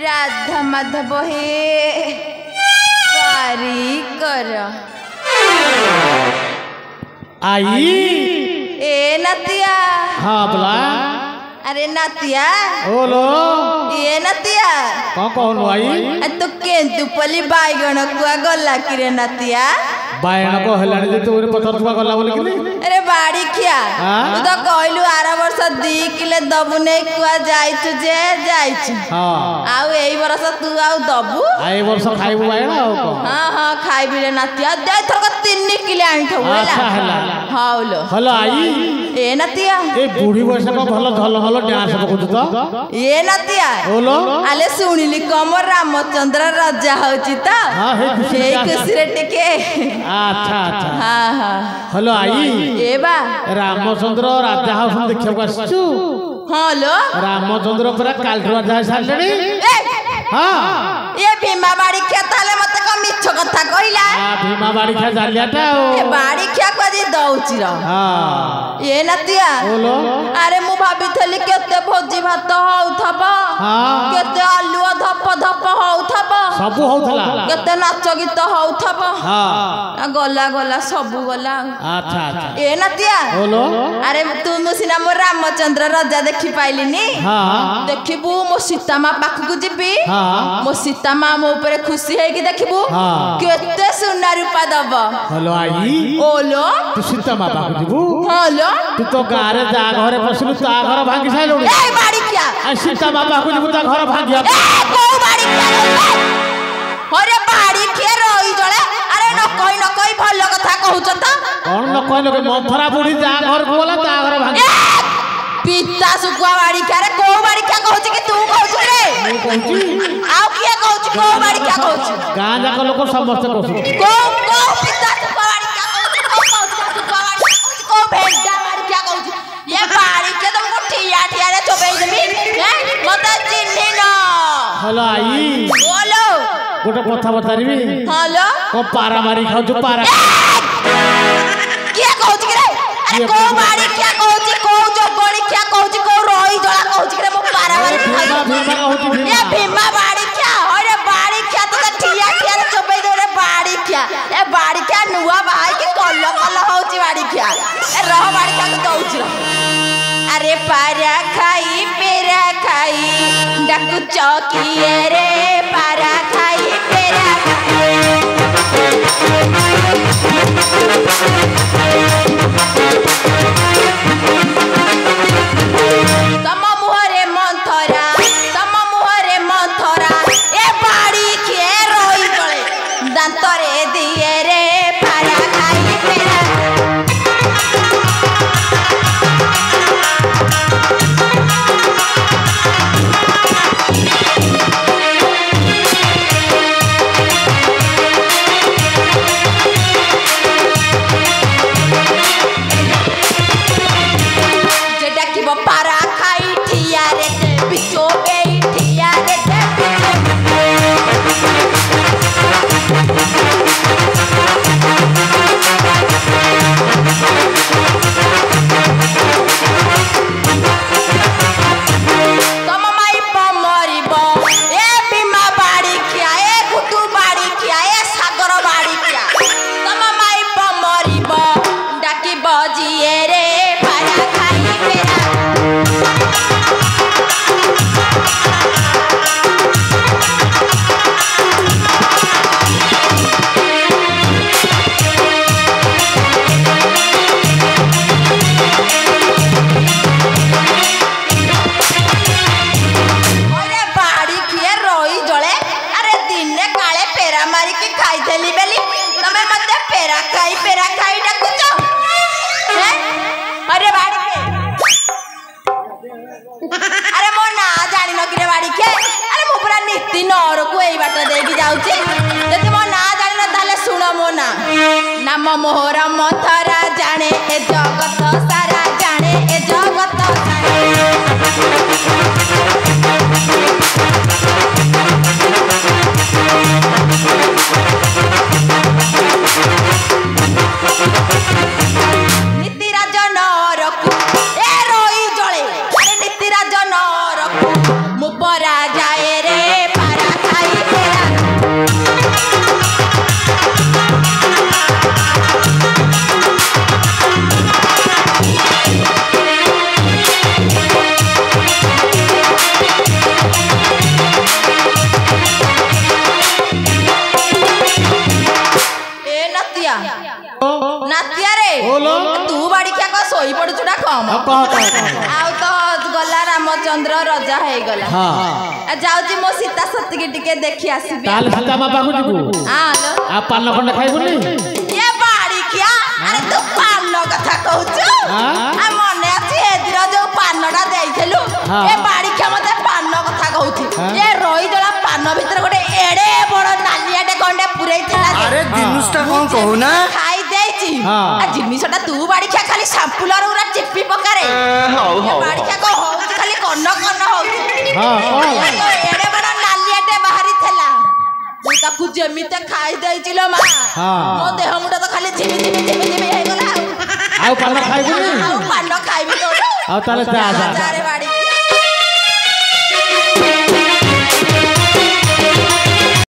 राधा माधव हे पारी कर आई ए नतिया। हाँ बोला। अरे नतिया बोलो ये नतिया कौन आई तो केंतु पली बाइगण कुआ गला कि नतिया बायण को हलाने जे तोरे पथर छुआ गला बोले कि अरे बाड़ी खिया तू तो कहलु 8 वर्ष 2 किलो दबु नै कुआ जाइछु जे जाइछु हां आउ एई वर्ष तू आउ दबु एई वर्ष खाइबु बायण आउ को हां हां खाइबि रे नतिया दे थरक 3 किलो आइठौ होला अच्छा हला हाउलो हलो आई ए नतिया ए बुढ़ी बयस को भलो धल हलो डांस पकु तो ए नतिया बोलो आले सुनिली कमर रामचंद्र राजा होची त हां हे खुशी रे टिके अच्छा अच्छा हां हां हलो आई ए बा रामचंद्र राजा हाउस देखियो आछू हां लो रामचंद्र पूरा काल राजा सालनी हां ए भीमा बाड़ी खेताले मते को मिछ कथा कहिला भीमा बाड़ी खा जालियाटा ए बाड़ी खा कजी दउची र हां ए नतिया बोलो अरे मु भाबिथली केते भोजी भात होउथबा हां केते आलू धप धप होउथबा सब होउथला केते नाच गीत होउथबा हां गला गला सब गला अच्छा अच्छा ए नतिया बोलो अरे तू मुसिना मो रामचंद्र राजा देखि पाइलिनी हां देखिबू मो सीता मां पाखु जिबी हां मो सीता मां मो ऊपर खुशी है कि देखिबू केते सुना रूपा दब हलो आई ओलो तू सीता मां पाखु जिबू हलो तू तो गारे जा घरे पसलु ता घर भांगी साइलो ए बाड़ी क्या आ सीता मां पाखु जिबू ता घर भांगिया ए को बाड़ी क्या अरे बाड़ी के रही जळे अरे न कोई भलो कथा कहउछ त कोन न कोई लोग मथरा बुढ़ी जा घर बोला ता घर भांगी पिता सुकुआ बाड़ी क्या रे को बाड़ी क्या कहउछ कि तू कहउछ रे मैं कहउछी आउ किया कहउछ को बाड़ी क्या कहउछ गां जाक लोग समस्त कहउछ को पिता सुकुआ बाड़ी क्या कहउछ को कहउछ सुकुआ बाड़ी को भेंडा बाड़ी क्या कहउछ ये बाड़ी के तुम ठिया ठिया रे चोबई देबी हैं मते चिन्हि न हलो आई बोलो गोटे कथा बतारिबी हलो को पारा मारी खाउ पारा किया कहउछ कि रे अरे को बाड़ी क्या कहउछ को जो बड़ी क्या कहउछ को रोई जळा कहउछ कि रे मो पारा मारी खाउ ये भीमा बाड़ी क्या अरे बाड़ी क्या तो ठिया ठिया रे चोबई दे रे बाड़ी क्या ए बाड़ी क्या नुवा भाई के कल्ल कल्ल होउछ बाड़ी क्या ए रह बाड़ी क्या तो दउछ अरे पारा खाई पेरा खाई डाकू चौकी रे पारा खाई पेरा तम मुहरे मंथरा ए बाड़ी के रोई गले दांतरे दिए रे पारा खाई पेरा पारा खाई ठिया रे बिचो गई ठिया रे तम माई पमरिब ए भीमा बाड़ी किया ए कुतु बाड़ी किया ए सागर बाड़ी किया तम माई पमरिब डाकी बजिए रे पारा खाई पेरा पेरा खाई डाकुच अरे बाड़ी के अरे मो ना जानि न कि रे बाड़ी के अरे मो पूरा नीति नर को एई बाट देकी जाउची जति मो ना जानि न ताले सुन मो ना नाम मोहरा मथरा जाने ए जगत सारा जाने ए जगत सारा गला रामचंद्र रजा है गला हां जाउची मो सीता सती के टिके देखि आसीबी ताल सीता मा पाखु जिबु हां लो आ पान खंड खाइबुनी ये बाड़ी क्या अरे तू पान कथा कहूछु आ मने अछि एदिर जो पानडा देइथलु ए बाड़ी क्या मते पान कथा कहूछि ए रोई जला पान भीतर गोटे एडे बड़ नालियाटे खंडे पुरैथिला अरे जिनुसटा कोन कहू ना खाई देछि आ जिनिसटा तू बाड़ी क्या खाली सैंपलर उरा चिप्पी पकारे हौ बाड़ी क्या को होउछि खाली कन्न कन्न होउछि हां एडे बड़ नालियाटे बाहरी थेला तू ताकू जेमिते खाई देइछिलो मा मो देह मुडा तो खाली झिमी हे गला आउ पान खाइबुनी आउ पान खाइबी तो आउ ताले जा